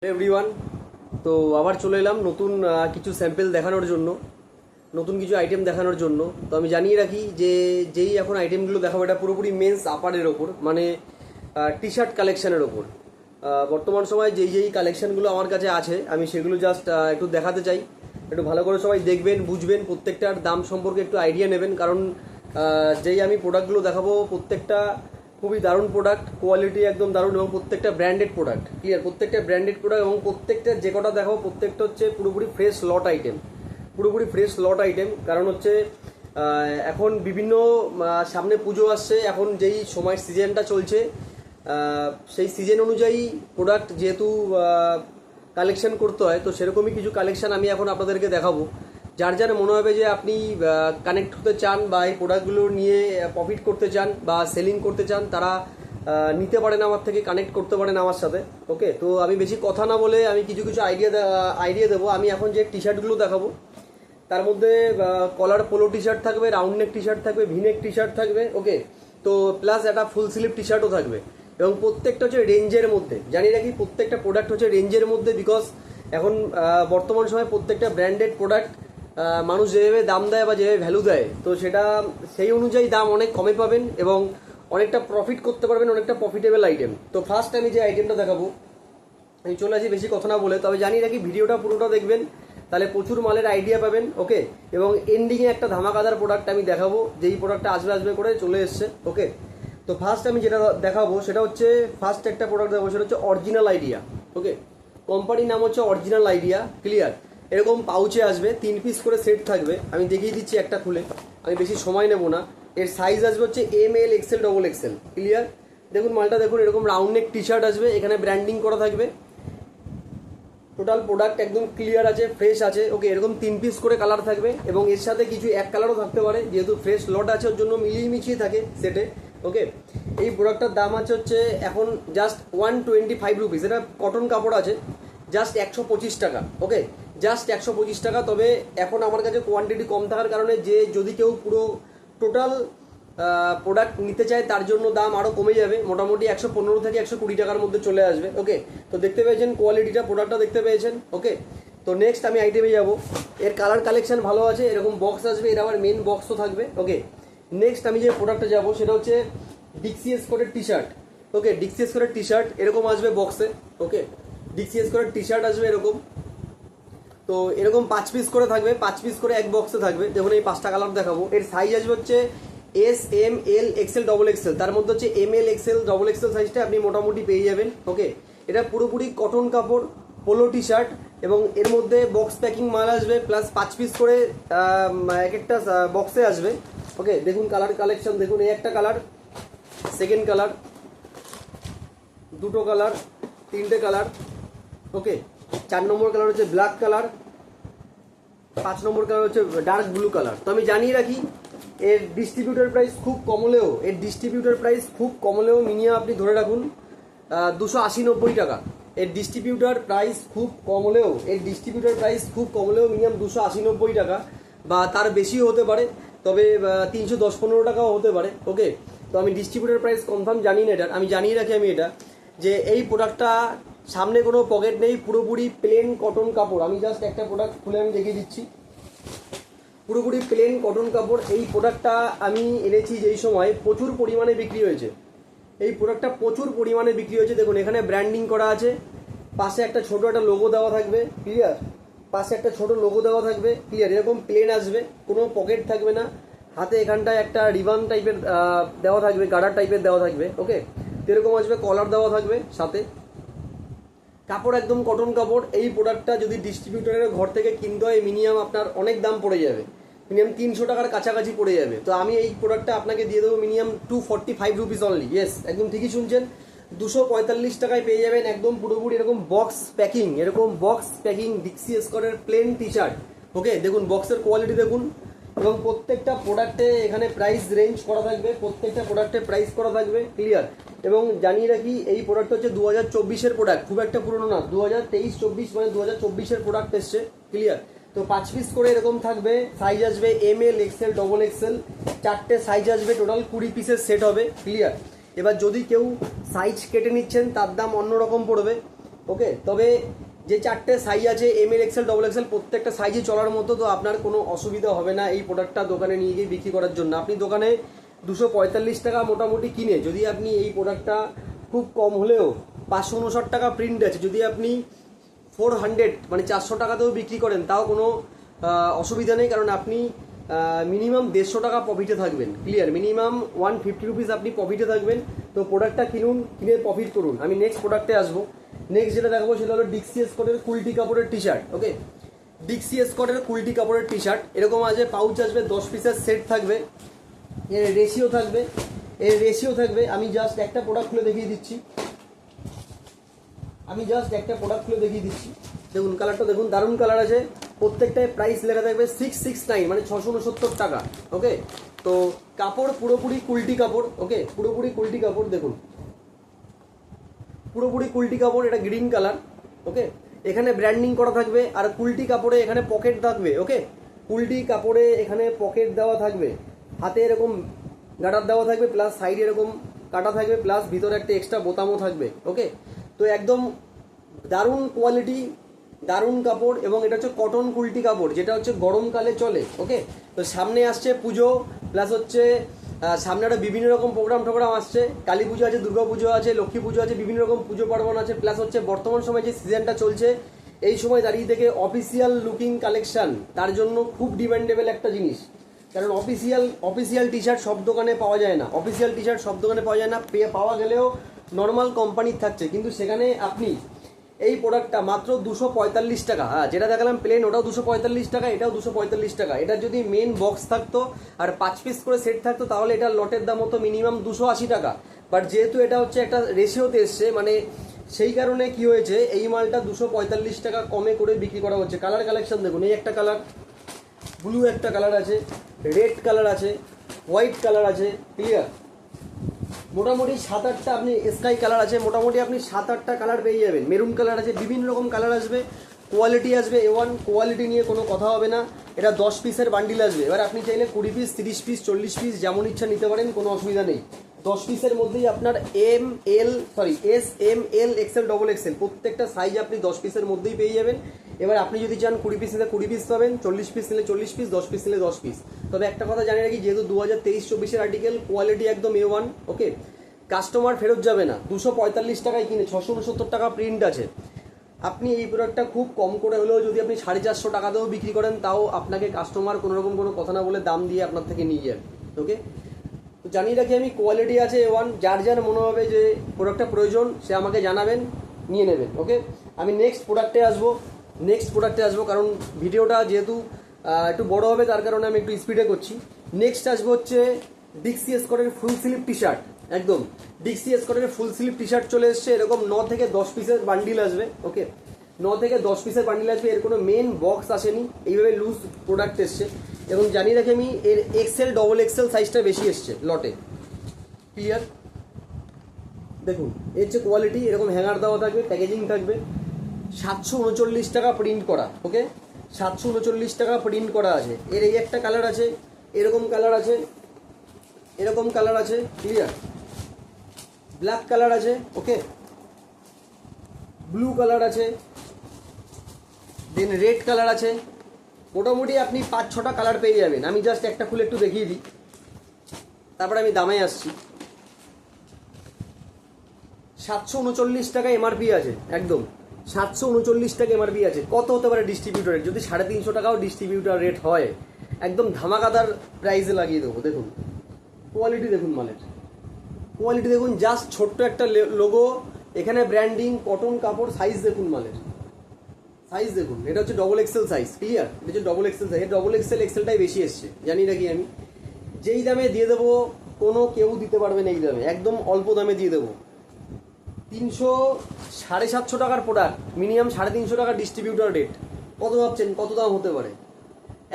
Everyone, তো আবার চলে এলাম নতুন কিছু স্যাম্পল দেখানোর জন্য, নতুন কিছু আইটেম দেখানোর জন্য। তো আমি জানিয়ে রাখি যে যেই এখন আইটেমগুলো দেখাবো এটা পুরোপুরি মেন্স আপারের ওপর, মানে টি শার্ট কালেকশানের ওপর। বর্তমান সময় যেই কালেকশানগুলো আমার কাছে আছে আমি সেগুলো জাস্ট একটু দেখাতে চাই। একটু ভালো করে সবাই দেখবেন, বুঝবেন, প্রত্যেকটার দাম সম্পর্কে একটু আইডিয়া নেবেন, কারণ যেই আমি প্রোডাক্টগুলো দেখাবো প্রত্যেকটা খুবই দারুণ প্রোডাক্ট, কোয়ালিটি একদম দারুণ, এবং প্রত্যেকটা ব্র্যান্ডেড প্রোডাক্ট, ক্লিয়ার, প্রত্যেকটা ব্র্যান্ডেড প্রোডাক্ট, এবং প্রত্যেকটা যে কটা দেখাবো প্রত্যেকটা হচ্ছে পুরোপুরি ফ্রেশ লট আইটেম, পুরোপুরি ফ্রেশ লট আইটেম। কারণ হচ্ছে এখন বিভিন্ন সামনে পুজো আসছে, এখন যেই সময়ের সিজনটা চলছে সেই সিজন অনুযায়ী প্রোডাক্ট যেহেতু কালেকশন করতে হয়, তো সেরকমই কিছু কালেকশন আমি এখন আপনাদেরকে দেখাবো। যার যার মনে হবে যে আপনি কানেক্ট হতে চান বা এই প্রোডাক্টগুলো নিয়ে প্রফিট করতে চান বা সেলিং করতে চান, তারা নিতে পারেন আমার থেকে, কানেক্ট করতে পারেন আমার সাথে। ওকে, তো আমি বেশি কথা না বলে আমি কিছু কিছু আইডিয়া দেবো। আমি এখন যে টি শার্টগুলো দেখাবো তার মধ্যে কলার পোলো টি শার্ট থাকবে, রাউন্ড নেক টি শার্ট থাকবে, ভিনেক টি শার্ট থাকবে, ওকে, তো প্লাস একটা ফুল স্লিভ টি শার্টও থাকবে, এবং প্রত্যেকটা হচ্ছে রেঞ্জের মধ্যে। জানি রাখি প্রত্যেকটা প্রোডাক্ট হচ্ছে রেঞ্জের মধ্যে, বিকজ এখন বর্তমান সময়ে প্রত্যেকটা ব্র্যান্ডেড প্রোডাক্ট মানুষ যেভাবে দাম দেয় বা যেভাবে ভ্যালু দেয়, তো সেটা সেই অনুযায়ী দাম অনেক কমে পাবেন এবং অনেকটা প্রফিট করতে পারবেন, অনেকটা প্রফিটেবল আইটেম। তো ফার্স্ট আমি যে আইটেমটা দেখাবো, আমি চলে আসি বেশি কথা না বলে, তবে জানি রাখি ভিডিওটা পুরোটা দেখবেন, তাহলে প্রচুর মালের আইডিয়া পাবেন। ওকে, এবং এন্ডিংয়ে একটা ধামাকাদার প্রোডাক্ট আমি দেখাবো, যেই প্রোডাক্টটা আসবে করে চলে এসছে। ওকে, তো ফার্স্ট আমি যেটা দেখাবো সেটা হচ্ছে, ফার্স্ট একটা প্রোডাক্ট দেখাবো সেটা হচ্ছে অরিজিনাল আইডিয়া। ওকে, কোম্পানির নাম হচ্ছে অরিজিনাল আইডিয়া, ক্লিয়ার। এরকম পাউচে আসবে, 3 পিস করে সেট থাকবে। আমি দেখিয়ে দিচ্ছি একটা খুলে, আমি বেশি সময় নেব না। এর সাইজ আসবে হচ্ছে ML XL XXL, ক্লিয়ার। দেখুন মালটা দেখুন, এরকম রাউন্ড নেক টি শার্ট আসবে, এখানে ব্র্যান্ডিং করা থাকবে। টোটাল প্রোডাক্ট একদম ক্লিয়ার আছে, ফ্রেশ আছে। ওকে, এরকম 3 পিস করে কালার থাকবে, এবং এর সাথে কিছু এক কালারও থাকতে পারে, যেহেতু ফ্রেশ লট আছে ওর জন্য মিলিয়ে মিছিয়ে থাকে সেটে। ওকে, এই প্রোডাক্টটার দাম আছে হচ্ছে এখন জাস্ট 125 রুপিস। এটা কটন কাপড় আছে, জাস্ট 125 টাকা। ওকে, জাস্ট 125 টাকা। তবে এখন আমার কাছে কোয়ান্টিটি কম থাকার কারণে যে যদি কেউ পুরো টোটাল প্রোডাক্ট নিতে চায় তার জন্য দাম আরও কমে যাবে, মোটামুটি 115 থেকে 120 টাকার মধ্যে চলে আসবে। ওকে, তো দেখতে পেয়েছেন কোয়ালিটিটা, প্রোডাক্টটা দেখতে পেয়েছেন। ওকে, তো নেক্সট আমি আইটেমে যাব। এর কালার কালেকশন ভালো আছে, এরকম বক্স আসবে, এর আবার মেন বক্সও থাকবে। ওকে, নেক্সট আমি যে প্রোডাক্টটা যাব সেটা হচ্ছে ডিক্সিএস কোডের টি শার্ট। ওকে, ডিক্সিএস কোডের টি শার্ট এরকম আসবে বক্সে। ওকে, ডিক্সিএস কোডের টি শার্ট আসবে এরকম, তো এরকম 5 পিস করে থাকবে, 5 পিস করে এক বক্সে থাকবে। দেখুন এই 5টা কালার দেখাবো। এর সাইজ আসবে হচ্ছে SML XL XXL, তার মধ্যে হচ্ছে ML XL XXL সাইজটা আপনি মোটামুটি পেয়ে যাবেন। ওকে, এটা পুরোপুরি কটন কাপড়, পোলো টি শার্ট, এবং এর মধ্যে বক্স প্যাকিং মাল আসবে, প্লাস 5 পিস করে এক একটা বক্সে আসবে। ওকে, দেখুন কালার কালেকশন দেখুন, এই একটা কালার, সেকেন্ড কালার, দুটো কালার, তিনটে কালার। ওকে, 4 নম্বর কালার হচ্ছে ব্ল্যাক কালার, 5 নম্বর কালার হচ্ছে ডার্ক ব্লু কালার। তো আমি জানিয়ে রাখি এর ডিস্ট্রিবিউটার প্রাইস খুব কমলেও মিনিমাম আপনি ধরে রাখুন 280-90 টাকা। এর ডিস্ট্রিবিউটার প্রাইস খুব কমলেও মিনিমাম 280-90 টাকা, বা তার বেশিও হতে পারে, তবে 310-15 টাকাও হতে পারে। ওকে, তো আমি ডিস্ট্রিবিউটার প্রাইস কনফার্ম জানি না এটার, আমি জানিয়ে রাখি আমি এটা, যে এই প্রোডাক্টটা সামনে কোনো পকেট নেই, পুরোপুরি প্লেন কটন কাপড়। আমি জাস্ট একটা প্রোডাক্ট খুলে আমি দেখিয়ে দিচ্ছি, পুরোপুরি প্লেন কটন কাপড়। এই প্রোডাক্টটা আমি এনেছি যেই সময় প্রচুর পরিমাণে বিক্রি হয়েছে, এই প্রোডাক্টটা প্রচুর পরিমাণে বিক্রি হয়েছে। দেখুন এখানে ব্র্যান্ডিং করা আছে, পাশে একটা ছোট একটা লোগো দেওয়া থাকবে, ক্লিয়ার, পাশে একটা ছোট লোগো দেওয়া থাকবে, ক্লিয়ার। এরকম প্লেন আসবে, কোনো পকেট থাকবে না, হাতে এখানটায় একটা রিবান টাইপের দেওয়া থাকবে, গার্ডার টাইপের দেওয়া থাকবে। ওকে, এরকম আসবে, কলার দেওয়া থাকবে সাথে, কাপড় একদম কটন কাপড়। এই প্রোডাক্টটা যদি ডিস্ট্রিবিউটরের ঘর থেকে কিনতে হয় মিনিমাম আপনার অনেক দাম পড়ে যাবে, মিনিমাম 300 টাকার কাছাকাছি পড়ে যাবে। তো আমি এই প্রোডাক্টটা আপনাকে দিয়ে দেবো মিনিমাম 245 রুপিস অনলি। ইয়েস, একদম ঠিকই শুনছেন, 245 টাকায় পেয়ে যাবেন একদম পুরোপুরি এরকম বক্স প্যাকিং ডিক্সি স্কোয়ারের প্লেন টি শার্ট। ওকে, দেখুন বক্সের কোয়ালিটি দেখুন, এবং প্রত্যেকটা প্রোডাক্টে এখানে প্রাইস রেঞ্জ করা থাকবে, প্রত্যেকটা প্রোডাক্টে প্রাইস করা থাকবে, ক্লিয়ার। এবং জানিয়ে রাখি এই প্রোডাক্ট হচ্ছে 2024-এর প্রোডাক্ট, খুব একটা পুরনো না, 2023-24 মানে 2024-এর প্রোডাক্ট এসছে, ক্লিয়ার। তো 5 পিস করে এরকম থাকবে, সাইজ আসবে ML XL XXL, 4টে সাইজ আসবে, টোটাল 20 পিসের সেট হবে, ক্লিয়ার। এবার যদি কেউ সাইজ কেটে নিচ্ছেন তার দাম অন্যরকম পড়বে। ওকে, তবে যে 4টে সাইজ আছে এমএল এক্সেল ডবল এক্সেল প্রত্যেকটা সাইজে চলার মতো, তো আপনার কোনো অসুবিধা হবে না এই প্রোডাক্টটা দোকানে নিয়ে গিয়ে বিক্রি করার জন্য। আপনি দোকানে 245 টাকা মোটামুটি কিনে যদি আপনি এই প্রোডাক্টটা খুব কম হলেও 559 টাকা প্রিন্ট আছে, যদি আপনি 400 মানে 400 টাকাতেও বিক্রি করেন তাও কোনো অসুবিধা নেই, কারণ আপনি মিনিমাম 150 টাকা প্রফিটে থাকবেন। ক্লিয়ার, মিনিমাম 150 রুপিস আপনি প্রফিটে থাকবেন। তো প্রোডাক্টটা কিনুন, কিনে প্রফিট করুন। আমি নেক্সট প্রোডাক্টে আসবো। নেক্সট যেটা দেখাবো সেটা হলো ডিক্সি এসকটের কুলটি কাপড়ের টি শার্ট। ওকে, ডিক্সি এসকটের কুলটি কাপড়ের টি শার্ট এরকম আছে, পাউচ আসবে, 10 পিসের সেট থাকবে, এর রেশিও থাকবে। আমি জাস্ট একটা প্রোডাক্ট খুলে দেখিয়ে দিচ্ছি। দেখুন কালারটা দেখুন, দারুণ কালার আছে। প্রত্যেকটায় প্রাইস লেখা থাকবে 669 মানে 669 টাকা। ওকে, তো কাপড় পুরোপুরি কুলটি কাপড়। ওকে, পুরোপুরি কুলটি কাপড়, দেখুন পুরোপুরি কুলটি কাপড়, এটা গ্রিন কালার। ওকে, এখানে ব্র্যান্ডিং করা থাকবে, আর কুলটি কাপড়ে এখানে পকেট থাকবে। ওকে, কুলটি কাপড়ে এখানে পকেট দেওয়া থাকবে, হাতে এরকম গার্ডার দেওয়া থাকবে, প্লাস সাইডে এরকম কাটা থাকবে, প্লাস ভিতরে একটা এক্সট্রা বোতামও থাকবে। ওকে, তো একদম দারুণ কোয়ালিটি, দারুণ কাপড়, এবং এটা হচ্ছে কটন কুলটি কাপড়, যেটা হচ্ছে গরমকালে চলে। ওকে, তো সামনে আসছে পুজো, প্লাস হচ্ছে সামনে একটা বিভিন্ন রকম প্রোগ্রাম আসছে, কালী পুজো আছে, দুর্গা পুজো আছে, লক্ষ্মী পুজো আছে, বিভিন্ন রকম পুজো পার্বণ আছে, প্লাস হচ্ছে বর্তমান সময় যে সিজনটা চলছে এই সময় দাঁড়িয়ে থেকে অফিসিয়াল লুকিং কালেকশন তার জন্য খুব ডিমান্ডেবল একটা জিনিস। কারণ অফিসিয়াল টি শার্ট সব দোকানে পাওয়া যায় না, পাওয়া গেলেও নর্মাল কোম্পানির থাকছে, কিন্তু সেখানে আপনি এই প্রোডাক্টটা মাত্র 245 টাকা, হ্যাঁ যেটা দেখালাম প্লেন ওটাও 245 টাকা, এটাও 245 টাকা। এটার যদি মেন বক্স থাকতো আর 5 পিস করে সেট থাকতো তাহলে এটার লটের দাম হতো মিনিমাম 280 টাকা। বাট যেহেতু এটা হচ্ছে একটা রেশিওতে এসছে, মানে সেই কারণে কি হয়েছে, এই মালটা 245 টাকা কমে করে বিক্রি করা হচ্ছে। কালার কালেকশন দেখুন, এই একটা কালার, ব্লু একটা কালার আছে, রেড কালার আছে, হোয়াইট কালার আছে। ক্লিয়ার, মোটামুটি 7-8টা আপনি স্কাই কালার আছে, মোটামুটি আপনি 7-8টা কালার পেয়ে যাবেন। মেরুন কালার আছে, বিভিন্ন রকম কালার আসবে, কোয়ালিটি আসবে A1, কোয়ালিটি নিয়ে কোনো কথা হবে না। এটা 10 পিসের বান্ডিল আসবে। এবার আপনি চাইলে 20 পিস, 30 পিস, 40 পিস যেমন ইচ্ছা নিতে পারেন, কোনো অসুবিধা নেই। 10 পিসের মধ্যেই আপনার S M L XL double XL প্রত্যেকটা সাইজ আপনি 10 পিসের মধ্যেই পেয়ে যাবেন। এবার আপনি যদি চান 20 পিস নিলে 20 পিস পাবেন, 40 পিস নিলে 40 পিস, 10 পিস নিলে 10 পিস। তবে একটা কথা জানিয়ে রাখি, যেহেতু 2023-24 আর্টিকেল, কোয়ালিটি একদম A1। ওকে, কাস্টমার ফেরত যাবে না। 245 টাকায় কিনে 669 টাকা প্রিন্ট আছে। আপনি এই প্রোডাক্টটা খুব কম করে হলেও যদি আপনি 450 টাকাতেও বিক্রি করেন, তাও আপনাকে কাস্টমার কোনোরকম কোনো কথা না বলে দাম দিয়ে আপনার থেকে নিয়ে যাবে। ওকে, তো জানিয়ে রাখি আমি, কোয়ালিটি আছে A1। যার মনে হবে যে প্রোডাক্টটা প্রয়োজন সে আমাকে জানাবেন, নিয়ে নেবেন। ওকে, আমি নেক্সট প্রোডাক্টে আসবো, কারণ ভিডিওটা যেহেতু একটু বড় হবে তার কারণে আমি একটু স্পিডে করছি। নেক্সট আসবো হচ্ছে ডিক্সি এসকটের ফুল স্লিভ টি শার্ট। একদম ডিক্সি এসকটের ফুল স্লিভ টি শার্ট চলে এসছে, এরকম 9 থেকে 10 পিসের বান্ডিল আসবে। ওকে, 9 থেকে 10 পিসের বান্ডিল আসবে, এর কোনো মেন বক্স আসেনি, এইভাবে লুজ প্রোডাক্ট এসছে। এবং জানিয়ে রাখি আমি, এর এক্সেল ডবল এক্সেল সাইজটা বেশি এসছে লটে। ক্লিয়ার, দেখুন এর যে কোয়ালিটি, এরকম হ্যাঙ্গার দেওয়া থাকবে, প্যাকেজিং থাকবে। 739 টাকা প্রিন্ট করা। ওকে, 739 টাকা প্রিন্ট করা আছে। এর এই একটা কালার আছে, এরকম কালার আছে, এরকম কালার আছে। ক্লিয়ার, ব্ল্যাক কালার আছে। ওকে, ব্লু কালার আছে, দেন রেড কালার আছে। মোটামুটি আপনি 5-6টা কালার পেয়ে যাবেন। আমি জাস্ট একটা খুলে একটু দেখিয়ে দিই, তারপরে আমি দামে আসছি। 739 টাকা এমআরপি আছে, একদম 739 টাকা এমআরপি আছে। কত হতে পারে ডিস্ট্রিবিউটারের? যদি 350 টাকাও ডিস্ট্রিবিউটার রেট হয়, একদম ধামাকাদার প্রাইসে লাগিয়ে দেবো। দেখুন কোয়ালিটি, দেখুন মালের কোয়ালিটি দেখুন, জাস্ট ছোট্ট একটা লোগো, এখানে ব্র্যান্ডিং, কটন কাপড়, সাইজ দেখুন মালের, সাইজ দেখুন। এটা হচ্ছে ডবল এক্সেল সাইজ। ক্লিয়ার, এটা হচ্ছে ডবল এক্সেল সাইজ। ডবল এক্সেলটাই বেশি এসছে, জানি রাখি আমি। যেই দামে দিয়ে দেবো কোনো কেউ দিতে পারবে না এই দামে, একদম অল্প দামে দিয়ে দেবো। 750 টাকার প্রোডাক্ট, মিনিমাম 350 টাকা ডিস্ট্রিবিউটার রেট। কত ভাবছেন কত দাম হতে পারে?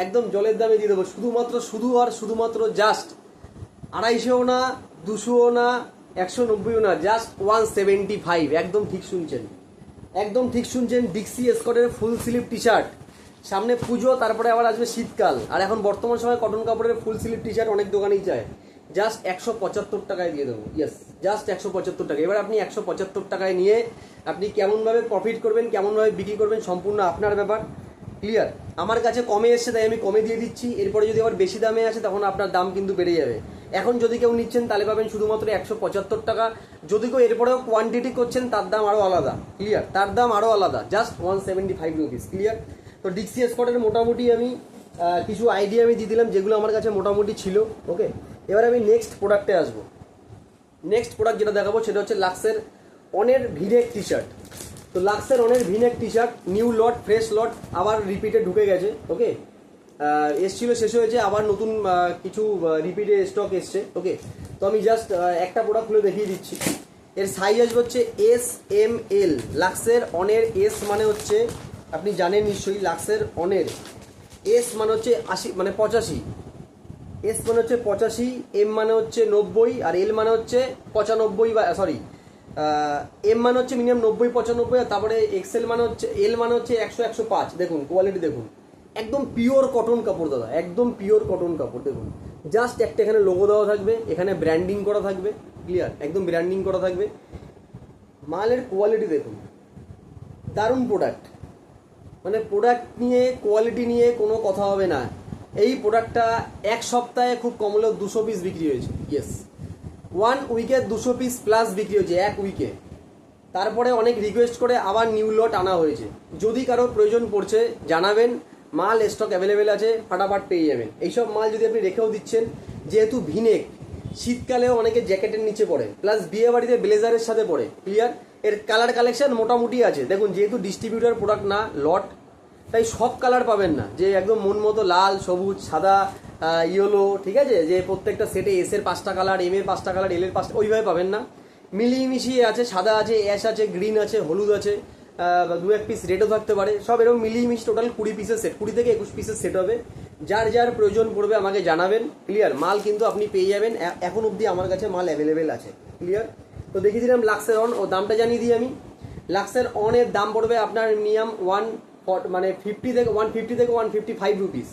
একদম জলের দামে দিয়ে দেবো। শুধুমাত্র জাস্ট 250 না, 200 না, 190 না, জাস্ট 175। একদম ঠিক শুনছেন। ডিক্সি এসকটের ফুল স্লিভ টি শার্ট। সামনে পুজো, তারপরে আবার আসবে শীতকাল, আর এখন বর্তমান সময় কটন কাপড়ের ফুল স্লিভ টি শার্ট অনেক দোকানেই চায়। জাস্ট 175 টাকায় দিয়ে দেবো। ইয়েস, জাস্ট 175 টাকা। এবার আপনি 175 টাকায় নিয়ে আপনি কেমনভাবে প্রফিট করবেন, কেমনভাবে বিক্রি করবেন, সম্পূর্ণ আপনার ব্যাপার। ক্লিয়ার? আমার কাছে কমে এসছে তাই আমি কমে দিয়ে দিচ্ছি। এরপরে যদি আবার বেশি দামে আসে তখন আপনার দাম কিন্তু বেড়ে যাবে। এখন যদি কেউ নিচ্ছেন তাহলে পাবেন শুধুমাত্র 175 টাকা। যদি কেউ এরপরেও কোয়ান্টিটি করছেন তার দাম আরও আলাদা। ক্লিয়ার? তার দাম আরও আলাদা, জাস্ট 175 রুপিস। ক্লিয়ার? তো ডিক্সি এসকর্টের মোটামুটি আমি কিছু আইডিয়া আমি দিয়ে দিলাম যেগুলো আমার কাছে মোটামুটি ছিল। ওকে, এবার আমি নেক্সট প্রোডাক্টে আসবো। নেক্সট প্রোডাক্ট যেটা দেখাবো সেটা হচ্ছে লাক্সের অনের ভিনেক টি শার্ট। তো লাক্সের অনের ভিনেক টি শার্ট নিউ লট, ফ্রেশ লট, আবার রিপিটে ঢুকে গেছে। ওকে, এসছিল, শেষ হয়েছে, আবার নতুন কিছু রিপিটে স্টক এসছে। ওকে, তো আমি জাস্ট একটা প্রোডাক্ট খুলে দেখিয়ে দিচ্ছি। এর সাইজ আসবে হচ্ছে SML। লাক্সের অনের এস মানে হচ্ছে, আপনি জানেন নিশ্চয়ই, লাক্সের অনের এস মানে হচ্ছে 80, মানে 85। এস মানে হচ্ছে 85, এম মানে হচ্ছে 90, আর এল মানে হচ্ছে 95, বা সরি, এম মানে হচ্ছে মিনিমাম 90 95, আর তারপরে এক্সেল মানে হচ্ছে, এল মানে হচ্ছে 100 105। দেখুন কোয়ালিটি দেখুন, একদম পিওর কটন কাপড় দাদা, একদম পিওর কটন কাপড়। দেখুন জাস্ট একটা এখানে লোগো দেওয়া থাকবে, এখানে ব্র্যান্ডিং করা থাকবে। ক্লিয়ার? একদম ব্র্যান্ডিং করা থাকবে। মালের কোয়ালিটি দেখুন, দারুণ প্রোডাক্ট। মানে প্রোডাক্ট নিয়ে, কোয়ালিটি নিয়ে কোনো কথা হবে না। এই প্রোডাক্টটা এক সপ্তাহে খুব কম হলেও 200 পিস বিক্রি হয়েছে। ইয়েস, 1 উইকে 200 পিস প্লাস বিক্রি হয়েছে এক উইকে। তারপরে অনেক রিকোয়েস্ট করে আবার নিউ লট আনা হয়েছে। যদি কারো প্রয়োজন পড়ছে জানাবেন, মাল স্টক অ্যাভেলেবেল আছে, ফাটাফাট পেয়ে যাবেন। এইসব মাল যদি আপনি রেখেও দিচ্ছেন, যেহেতু ভিনেক, শীতকালেও অনেকে জ্যাকেটের নিচে পড়ে, প্লাস বিয়ে বাড়িতে ব্লেজারের সাথে পড়ে। ক্লিয়ার? এর কালার কালেকশন মোটামুটি আছে। দেখুন, যেহেতু ডিস্ট্রিবিউটার প্রোডাক্ট না, লট, তাই সব কালার পাবেন না যে একদম মন মতো লাল, সবুজ, সাদা, ইয়েলো। ঠিক আছে? যে প্রত্যেকটা সেটে এস এর 5টা কালার, এম এর 5টা কালার, এল এর 5টা, ওইভাবে পাবেন না। মিলিয়ে মিশিয়ে আছে, সাদা আছে, অ্যাশ আছে, গ্রিন আছে, হলুদ আছে, 2-1 পিস রেডও থাকতে পারে। সব এরকম মিলিয়ে মিশিয়ে টোটাল 20 পিসের সেট, 20 থেকে 21 পিসের সেট হবে। যার যার প্রয়োজন পড়বে আমাকে জানাবেন। ক্লিয়ার? মাল কিন্তু আপনি পেয়ে যাবেন, এখন অবধি আমার কাছে মাল অ্যাভেলেবেল আছে। ক্লিয়ার? তো দেখিয়ে দিলাম লাক্সের অন, ও দামটা জানিয়ে দিই আমি। লাক্সের অনের দাম পড়বে আপনার মিনিমাম 150 থেকে 155 রুপিস।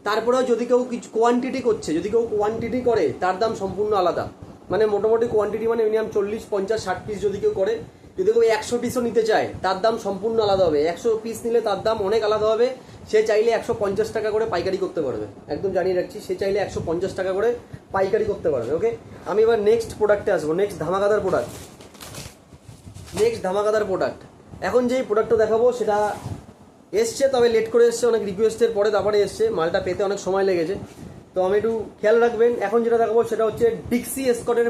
তারপরেও যদি কেউ কিছু কোয়ান্টিটি করছে, যদি কেউ কোয়ান্টিটি করে তার দাম সম্পূর্ণ আলাদা। মানে মোটামুটি কোয়ান্টিটি মানে মিনিমাম 40 50 60 পিস যদি কেউ করে, যদি কেউ 100 পিসও নিতে চায় তার দাম সম্পূর্ণ আলাদা হবে। 100 পিস নিলে তার দাম অনেক আলাদা হবে। সে চাইলে 150 টাকা করে পাইকারি করতে পারবে। একদম জানিয়ে রাখছি, সে চাইলে 150 টাকা করে পাইকারি করতে পারবে। ওকে, আমি এবার নেক্সট প্রোডাক্টে আসবো। নেক্সট ধামাকাদার প্রোডাক্ট। এখন যেই প্রোডাক্টটা দেখাবো সেটা এসছে, তবে লেট করে এসছে, অনেক রিকোয়েস্টের পরে তারপরে এসছে। মালটা পেতে অনেক সময় লেগেছে, তো আমি একটু খেয়াল রাখবেন। এখন যেটা দেখাবো সেটা হচ্ছে ডিক্সি এসকর্টের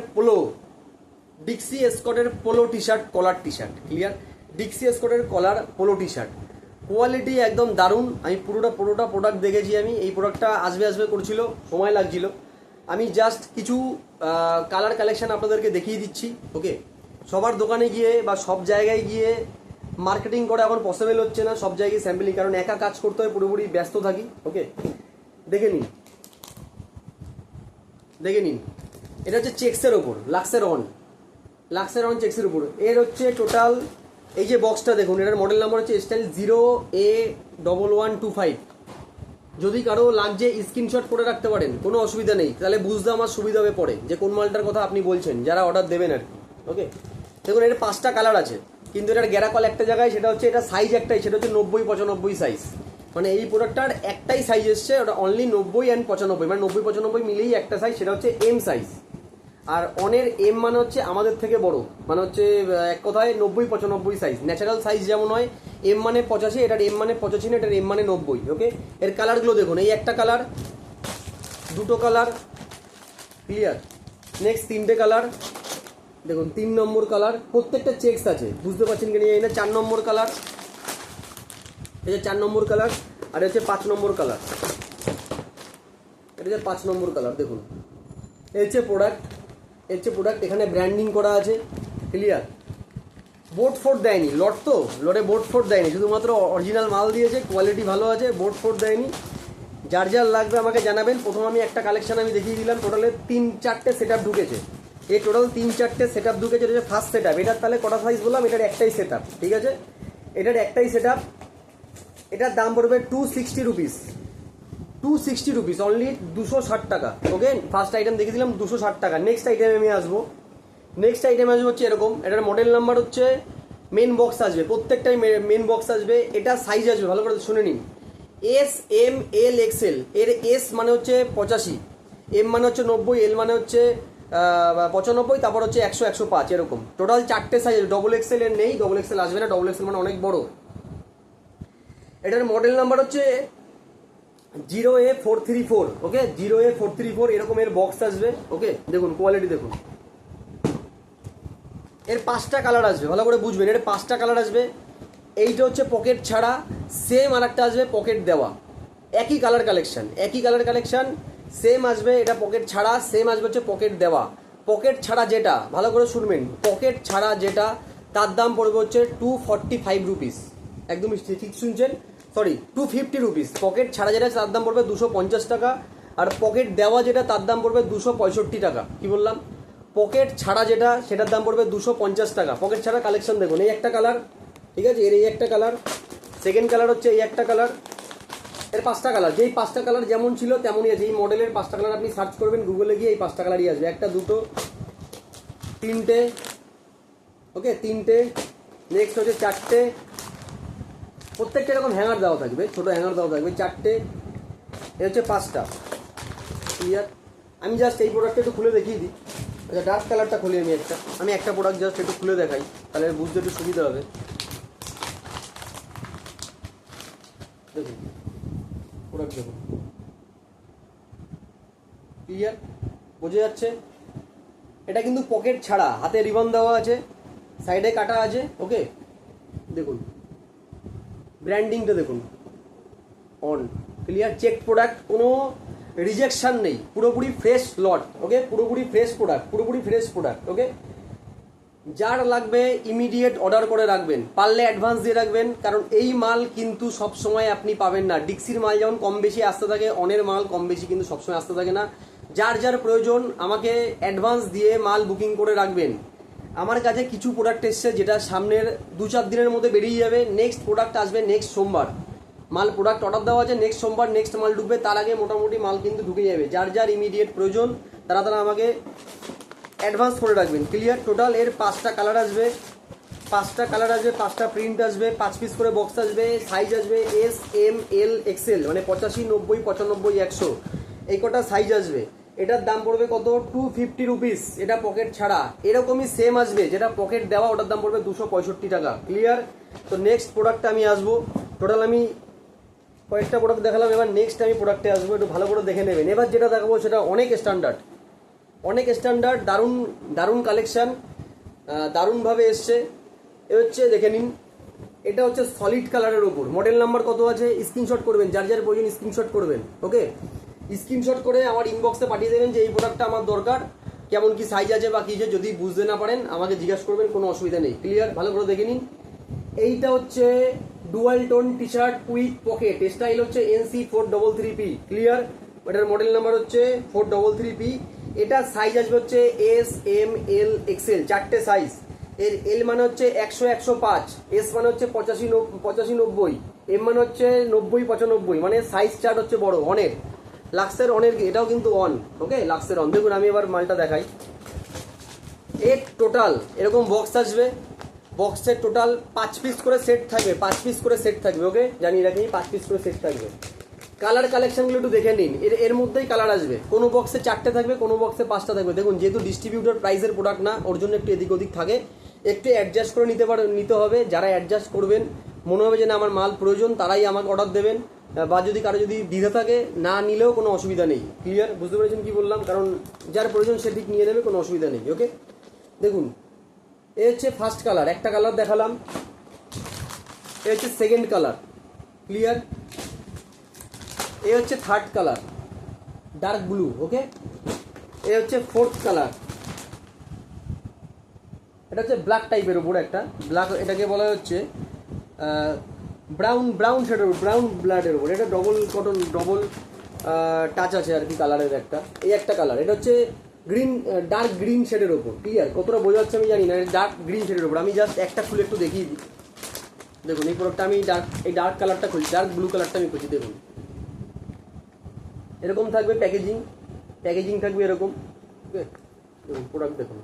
পোলো টি শার্ট, কলার টি শার্ট। ক্লিয়ার? ডিক্সি এসকর্টের কলার পোলো টি শার্ট, কোয়ালিটি একদম দারুণ। আমি পুরোটা প্রোডাক্ট দেখেছি। আমি এই প্রোডাক্টটা আসবে করছিল, সময় লাগছিল। আমি জাস্ট কিছু কালার কালেকশন আপনাদেরকে দেখিয়ে দিচ্ছি। ওকে, সবার দোকানে গিয়ে বা সব জায়গায় গিয়ে মার্কেটিং করা এখন পসিবল হচ্ছে না, সব জায়গায় স্যাম্পলিং, কারণ একা কাজ করতে হয়, পুরোপুরি ব্যস্ত থাকি। ওকে, দেখে নিন, এটা হচ্ছে চেক্সের ওপর, লাক্সের অন চেক্সের উপর। এর হচ্ছে টোটাল, এই যে বক্সটা দেখুন, এটার মডেল নাম্বার হচ্ছে স্টাইল 0A1125। যদি কারো লাগছে স্ক্রিনশট করে রাখতে পারেন, কোনো অসুবিধা নেই, তাহলে বুঝতে আমার সুবিধা হবে পরে যে কোন মালটার কথা আপনি বলছেন, যারা অর্ডার দেবেন আর কি। ওকে, দেখুন এর 5টা কালার আছে, কিন্তু এটার গ্যারাকল একটা জায়গায়, সেটা হচ্ছে এটা সাইজ একটাই, সেটা হচ্ছে 90 95 সাইজ। মানে এই প্রোডাক্টটার একটাই সাইজ এসছে, ওটা অনলি 90 অ্যান্ড 95, মানে 90 95 মিলেই একটা সাইজ, সেটা হচ্ছে এম সাইজ। আর অনের এম মানে হচ্ছে আমাদের থেকে বড়, মানে হচ্ছে এক কথায় 90 95 সাইজ। ন্যাচারাল সাইজ যেমন হয়, এম মানে 85, এটার এম মানে 85 না, এটার এম মানে 90। ওকে, এর কালারগুলো দেখুন, এই একটা কালার, দুটো কালার। ক্লিয়ার? নেক্সট 3টে কালার দেখুন, 3 নম্বর কালার, প্রত্যেকটা চেক্স আছে, বুঝতে পারছেন কি না জানি না। 4 নম্বর কালার, এই যে 4 নম্বর কালার, আর হচ্ছে 5 নম্বর কালার, এটা হচ্ছে 5 নম্বর কালার। দেখুন এই হচ্ছে প্রোডাক্ট, এখানে ব্র্যান্ডিং করা আছে। ক্লিয়ার? বোর্ড ফোর্ড দেয়নি, লটে বোর্ড ফোর্ড দেয়নি, শুধুমাত্র অরিজিনাল মাল দিয়েছে, কোয়ালিটি ভালো আছে, বোর্ড ফোর্ড দেয়নি। যার যার লাগবে আমাকে জানাবেন। প্রথম আমি একটা কালেকশন আমি দেখিয়ে দিলাম, টোটালে 3-4টে সেট আপ ঢুকেছে। এই টোটাল 3-4টে সেট আপ ঢুকেছে, এটা হচ্ছে ফার্স্ট সেট আপ। এটার তাহলে কটা সাইজ বললাম? এটার একটাই সেট আপ। ঠিক আছে, এটার একটাই সেট আপ। এটার দাম পড়বে 260 রুপিস। 260 রুপিস, অনলি 260 টাকা। ওকে, ফার্স্ট আইটেম দেখে দিলাম 260 টাকা। নেক্সট আইটেমে আমি আসবো। নেক্সট আইটেম আসবে হচ্ছে এরকম, এটার মডেল নাম্বার হচ্ছে, মেন বক্স আসবে, প্রত্যেকটাই মেন বক্স আসবে। এটা সাইজ আসবে, ভালো করে শুনে নিন, এস, এম, এল, এক্সেল। এর এস মানে হচ্ছে 85, এম মানে হচ্ছে 90, এল মানে হচ্ছে 95, তারপর হচ্ছে 100, 105 এরকম। টোটাল 4টে সাইজ। ডবল এক্সেল এর নেই, ডবল এক্সেল আসবে না, ডবল এক্সেল মানে অনেক বড়। এটার মডেল নাম্বার হচ্ছে 0A434। ওকে, 0A434 এরকম এর বক্স আসবে। ওকে, দেখুন কোয়ালিটি দেখুন। এর 5টা কালার আসবে, ভালো করে বুঝবেন, এর 5টা কালার আসবে। এইটা হচ্ছে পকেট ছাড়া, সেম আর একটা আসবে পকেট দেওয়া। একই কালার কালেকশন, একই কালার কালেকশন, সেম আসবে। এটা পকেট ছাড়া, সেম আসবে হচ্ছে পকেট দেওয়া। পকেট ছাড়া যেটা, ভালো করে শুনবেন, পকেট ছাড়া যেটা, তার দাম পড়বে হচ্ছে 245 রুপিস। একদমই ঠিক শুনছেন, সরি 250 রুপিস। পকেট ছাড়া যেটা তার দাম পড়বে 250 টাকা, আর পকেট দেওয়া যেটা তার দাম পড়বে 265 টাকা। কি বললাম? পকেট ছাড়া যেটা সেটার দাম পড়বে 250 টাকা। পকেট ছাড়া কালেকশন দেখুন, এই একটা কালার, ঠিক আছে, এর এই একটা কালার, সেকেন্ড কালার হচ্ছে এই একটা কালার। এর 5টা কালার, যেই 5টা কালার যেমন ছিল তেমনই আছে। এই মডেলের 5টা কালার আপনি সার্চ করবেন গুগলে গিয়ে, এই 5টা কালারই আসবে। একটা, দুটো, তিনটে, ওকে, তিনটে। নেক্সট হচ্ছে 4টে, প্রত্যেকটা এরকম হ্যাঙ্গার দেওয়া থাকবে, ছোটো হ্যাঙ্গার দেওয়া থাকবে। 4টে, এ হচ্ছে 5টা। ক্লিয়ার? আমি জাস্ট এই প্রোডাক্টটা একটু খুলে দেখিয়ে দিই। আচ্ছা, ডার্ক কালারটা খুলি আমি একটা প্রোডাক্ট জাস্ট একটু খুলে দেখাই, তাহলে বুঝতে একটু সুবিধা হবে। দেখুন প্রোডাক্ট দেখুন, ক্লিয়ার? বোঝা যাচ্ছে? এটা কিন্তু পকেট ছাড়া, হাতে রিবন দেওয়া আছে, সাইডে কাটা আছে। ওকে, দেখুন ব্র্যান্ডিংটা দেখুন, অন। ক্লিয়ার? চেক প্রোডাক্ট, কোনো রিজেকশন নেই, পুরোপুরি ফ্রেশ লট। ওকে, পুরোপুরি ফ্রেশ প্রোডাক্ট, পুরোপুরি ফ্রেশ প্রোডাক্ট। ওকে, যার লাগবে ইমিডিয়েট অর্ডার করে রাখবেন, পারলে অ্যাডভান্স দিয়ে রাখবেন, কারণ এই মাল কিন্তু সব সময় আপনি পাবেন না। ডিক্সির মাল যেমন কম বেশি আসতে থাকে, অনের মাল কম বেশি কিন্তু সবসময় আসতে থাকে না। যার যার প্রয়োজন আমাকে অ্যাডভান্স দিয়ে মাল বুকিং করে রাখবেন। আমার কাছে কিছু প্রোডাক্ট এসছে যেটা সামনের 2-4 দিনের মধ্যে বেরিয়ে যাবে। নেক্সট প্রোডাক্ট আসবে নেক্সট সোমবার। মাল প্রোডাক্ট অর্ডার দেওয়া আছে, নেক্সট সোমবার নেক্সট মাল ঢুকবে, তার আগে মোটামুটি মাল কিন্তু ঢুকে যাবে। যার যার ইমিডিয়েট প্রয়োজন তারা আমাকে অ্যাডভান্স করে রাখবেন। ক্লিয়ার? টোটাল এর 5টা কালার আসবে, 5টা কালার আসবে, 5টা প্রিন্ট আসবে, 5 পিস করে বক্স আসবে। সাইজ আসবে এস, এম, এল, এক্সেল, মানে 85, 90, 95, 100, এই কটা সাইজ আসবে। এটার দাম পড়বে কত? 250 রুপিস। এটা পকেট ছাড়া। এরকমই সেম আসবে যেটা পকেট দেওয়া, ওটার দাম পড়বে 265 টাকা। ক্লিয়ার? তো নেক্সট প্রোডাক্টে আমি আসবো। টোটাল আমি কয়েকটা প্রোডাক্ট দেখালাম, এবার নেক্সট আমি প্রোডাক্টে আসবো, একটু ভালো করে দেখে নেবেন। এবার যেটা দেখাবো সেটা অনেক স্ট্যান্ডার্ড, অনেক স্ট্যান্ডার্ড, দারুণ দারুণ কালেকশান, দারুণভাবে এসছে। এ হচ্ছে দেখে নিন, এটা হচ্ছে সলিড কালারের ওপর। মডেল নাম্বার কত আছে স্ক্রিনশট করবেন, যার যার প্রয়োজন স্ক্রিনশট করবেন। ওকে, স্ক্রিনশট করে আমার ইনবক্সে পাঠিয়ে দেবেন যে এই প্রোডাক্টটা আমার দরকার, কেমন কি সাইজ আছে বা কী আছে। যদি বুঝতে না পারেন আমাকে জিজ্ঞাসা করবেন, কোনো অসুবিধা নেই। ক্লিয়ার? ভালো করে দেখে নিন। এইটা হচ্ছে dual tone T shirt with pocket, style হচ্ছে NC433P। ক্লিয়ার? এটার মডেল নাম্বার হচ্ছে 433P। এটা সাইজ আসবে হচ্ছে S, M, L, Excel, 4টে size. এর এল মানে হচ্ছে 100, 105, এস মানে হচ্ছে 85, 90, এম মানে হচ্ছে 90, 95, মানে সাইজ চার্ট হচ্ছে বড়। অনের, লাক্সের অনের, এটাও কিন্তু অন। Okay, লাক্সের on. দেখুন আমি এবার মালটা দেখাই। এর টোটাল এরকম বক্স আসবে, বক্সের টোটাল 5 পিস করে সেট থাকবে, 5 পিস করে সেট থাকবে। ওকে, জানিয়ে রাখি 5 পিস করে সেট থাকবে। কালার কালেকশনগুলো একটু দেখে নিন, এর মধ্যেই কালার আসবে। কোনো বক্সে 4টে থাকবে, কোনো বক্সে 5টা থাকবে। দেখুন, যেহেতু ডিস্ট্রিবিউটর প্রাইসের প্রোডাক্ট না, ওর জন্য একটু এদিক ওদিক থাকে, একটু অ্যাডজাস্ট করে নিতে হবে। যারা অ্যাডজাস্ট করবেন, মনে হবে যে না আমার মাল প্রয়োজন, তারাই আমাকে অর্ডার দেবেন। বা যদি কারো যদি দ্বিধা থাকে, না নিলেও কোনো অসুবিধা নেই। ক্লিয়ার? বুঝতে পেরেছেন কি বললাম? কারণ যার প্রয়োজন সে ঠিক নিয়ে নেবে, কোনো অসুবিধা নেই। ওকে, দেখুন এ হচ্ছে ফার্স্ট কালার, একটা কালার দেখালাম। এ হচ্ছে সেকেন্ড কালার। ক্লিয়ার? এ হচ্ছে থার্ড কালার, ডার্ক ব্লু। ওকে, এ হচ্ছে ফোর্থ কালার, এটা হচ্ছে ব্ল্যাক টাইপের উপর একটা ব্ল্যাক, এটাকে বলা হচ্ছে ব্রাউন শেডের উপর, ব্রাউন ব্লাডের উপর। এটা ডবল কটন, ডবল টাচ আছে আর কি কালারের একটা। এই একটা কালার, এটা হচ্ছে গ্রিন, ডার্ক গ্রিন শেডের ওপর। ক্লিয়ার? কতটা বোঝা যাচ্ছে আমি জানি না, ডার্ক গ্রিন শেডের ওপর। আমি জাস্ট একটা খুলে একটু দেখিয়ে দিই। দেখুন এই প্রোডাক্টটা আমি এই ডার্ক কালারটা খুলছি, ডার্ক ব্লু কালারটা আমি খুলছি। দেখুন এরকম থাকবে প্যাকেজিং, প্যাকেজিং থাকবে এরকম। ওকে, প্রোডাক্ট দেখুন,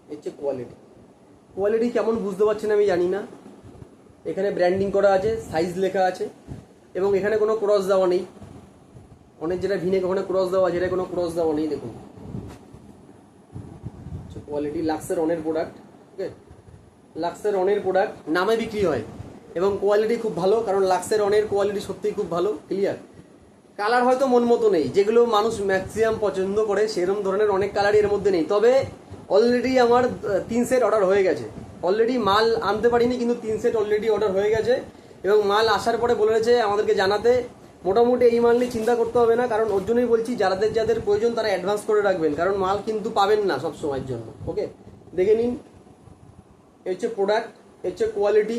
হচ্ছে কোয়ালিটি। কোয়ালিটি কেমন বুঝতে পারছেন আমি জানি না। এখানে ব্র্যান্ডিং করা আছে, সাইজ লেখা আছে, এবং এখানে কোনো ক্রস দেওয়া নেই। অনেক যেটা ভিনে ওখানে ক্রস দেওয়া আছে, এটা কোনো ক্রস দেওয়া নেই। দেখুন কোয়ালিটি, লাক্সের অনের প্রোডাক্ট। ওকে, লাক্সের অনের প্রোডাক্ট নামে বিক্রি হয় এবং কোয়ালিটি খুব ভালো, কারণ লাক্সের অনের কোয়ালিটি সত্যিই খুব ভালো। ক্লিয়ার। কালার হয়তো মন মতো নেই, যেগুলো মানুষ ম্যাক্সিমাম পছন্দ করে সেরকম ধরনের অনেক কালারই এর মধ্যে নেই। তবে অলরেডি আমার 3 সেট অর্ডার হয়ে গেছে। অলরেডি মাল আনতে পারিনি, কিন্তু 3 সেট অলরেডি অর্ডার হয়ে গেছে এবং মাল আসার পরে বলেছে আমাদেরকে জানাতে। মোটামুটি এই মাল নিয়ে চিন্তা করতে হবে না, কারণ ওর জন্যই বলছি যাদের যাদের প্রয়োজন তারা অ্যাডভান্স করে রাখবেন, কারণ মাল কিন্তু পাবেন না সব সময়ের জন্য। ওকে, দেখে নিন, এ হচ্ছে প্রোডাক্ট, এ হচ্ছে কোয়ালিটি।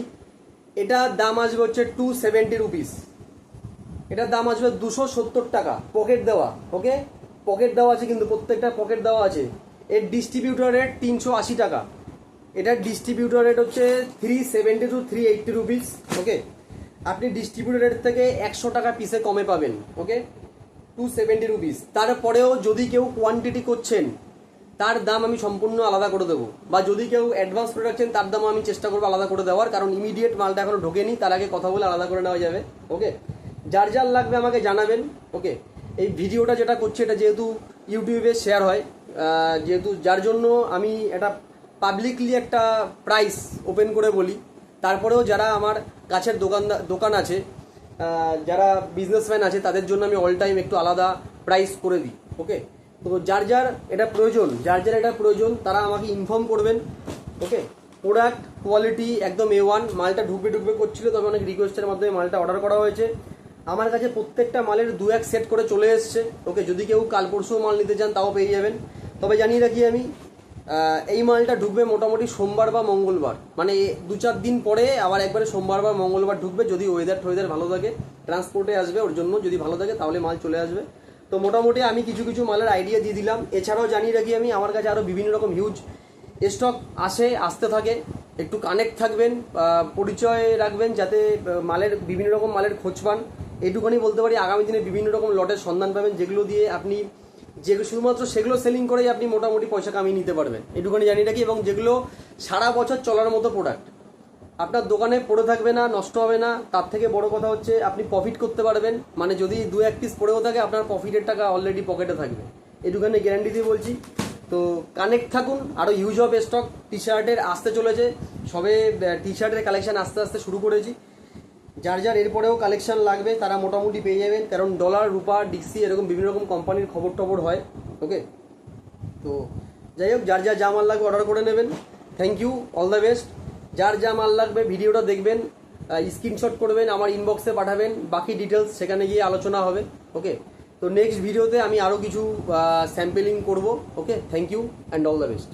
এটার দাম আসবে হচ্ছে 270 রুপিস। এটার দাম আসবে 270 টাকা, পকেট দেওয়া। ওকে, পকেট দেওয়া আছে, কিন্তু প্রত্যেকটা পকেট দেওয়া আছে। এর ডিস্ট্রিবিউটর রেট 380 টাকা। এটার ডিস্ট্রিবিউটর রেট হচ্ছে 370 to 380 রুপিস। ওকে, আপনি ডিস্ট্রিবিউটর রেট থেকে 100 টাকা পিসে কমে পাবেন। ওকে, 270 রুপিস। তারপরেও যদি কেউ কোয়ান্টিটি করছেন তার দাম আমি সম্পূর্ণ আলাদা করে দেবো, বা যদি কেউ অ্যাডভান্স করে রাখছেন তার দামও আমি চেষ্টা করবো আলাদা করে দেওয়ার, কারণ ইমিডিয়েট মালটা এখনো ঢোকেনি, তার আগে কথা বলে আলাদা করে নেওয়া যাবে। ওকে, যার যার লাগবে আমাকে জানাবেন। ওকে, এই ভিডিওটা যেটা করছি এটা যেহেতু ইউটিউবে শেয়ার হয়, যেহেতু যার জন্য আমি এটা পাবলিকলি একটা প্রাইস ওপেন করে বলি, তারপরেও যারা আমার কাছের দোকান আছে, যারা বিজনেসম্যান আছে, তাদের জন্য আমি অল টাইম একটু আলাদা প্রাইস করে দিই। ওকে, তো যার যার এটা প্রয়োজন তারা আমাকে ইনফর্ম করবেন। ওকে, প্রোডাক্ট কোয়ালিটি একদম A1। মালটা ঢুকবে করছিল, তবে অনেক রিকোয়েস্টের মাধ্যমে মালটা অর্ডার করা হয়েছে। আমার কাছে প্রত্যেকটা মালের 2-1 সেট করে চলে এসছে। ওকে, যদি কেউ কাল পরশু মাল নিতে চান তাও পেয়ে যাবেন। তবে জানিয়ে রাখি আমি, এই মালটা ঢুকবে মোটামুটি সোমবার বা মঙ্গলবার, মানে 2-4 দিন পরে আবার একবারে সোমবার বা মঙ্গলবার ঢুকবে, যদি ওয়েদার ভালো থাকে। ট্রান্সপোর্টে আসবে, ওর জন্য যদি ভালো থাকে তাহলে মাল চলে আসবে। তো মোটামুটি আমি কিছু মালের আইডিয়া দিয়ে দিলাম। এছাড়াও জানিয়ে রাখি আমি, আমার কাছে আরও বিভিন্ন রকম হিউজ স্টক আসতে থাকে। একটু কানেক্ট থাকবেন, পরিচয় রাখবেন, যাতে বিভিন্ন রকম মালের খোঁজ পান। এইটুখানি বলতে পারি, আগামী দিনে বিভিন্ন রকম লটের সন্ধান পাবেন, যেগুলো দিয়ে আপনি শুধুমাত্র সেগুলো সেলিং করেই আপনি মোটামুটি পয়সা কামিয়ে নিতে পারবেন। এটুখানি জানিয়ে রাখি, এবং যেগুলো সারা বছর চলার মতো প্রোডাক্ট, আপনার দোকানে পড়ে থাকবে না, নষ্ট হবে না। তার থেকে বড় কথা হচ্ছে আপনি প্রফিট করতে পারবেন, মানে যদি 2-1 পিস পড়েও থাকে আপনার প্রফিটের টাকা অলরেডি পকেটে থাকবে। এটুখানি গ্যারান্টি দিয়ে বলছি। তো কানেক্ট থাকুন। আরও ইউজ অফ স্টক টি শার্টের আসতে চলেছে, সবে টি শার্টের কালেকশন আস্তে আস্তে শুরু করেছি। যার যার এরপরেও কালেকশন লাগবে তারা মোটামুটি পেয়ে যাবেন, কারণ ডলার, রুপা, ডিক্সি এরকম বিভিন্ন রকম কোম্পানির খবর হয়। ওকে, তো যাই হোক, যার যা মাল লাগবে অর্ডার করে নেবেন। Thank you, all the best. যার যা মাল লাগবে ভিডিওটা দেখবেন, স্ক্রিনশট করবেন, আমার ইনবক্সে পাঠাবেন, বাকি ডিটেলস সেখানে গিয়ে আলোচনা হবে। ওকে, তো নেক্সট ভিডিওতে আমি আরও কিছু স্যাম্পেলিং করব। Okay, thank you and all the best.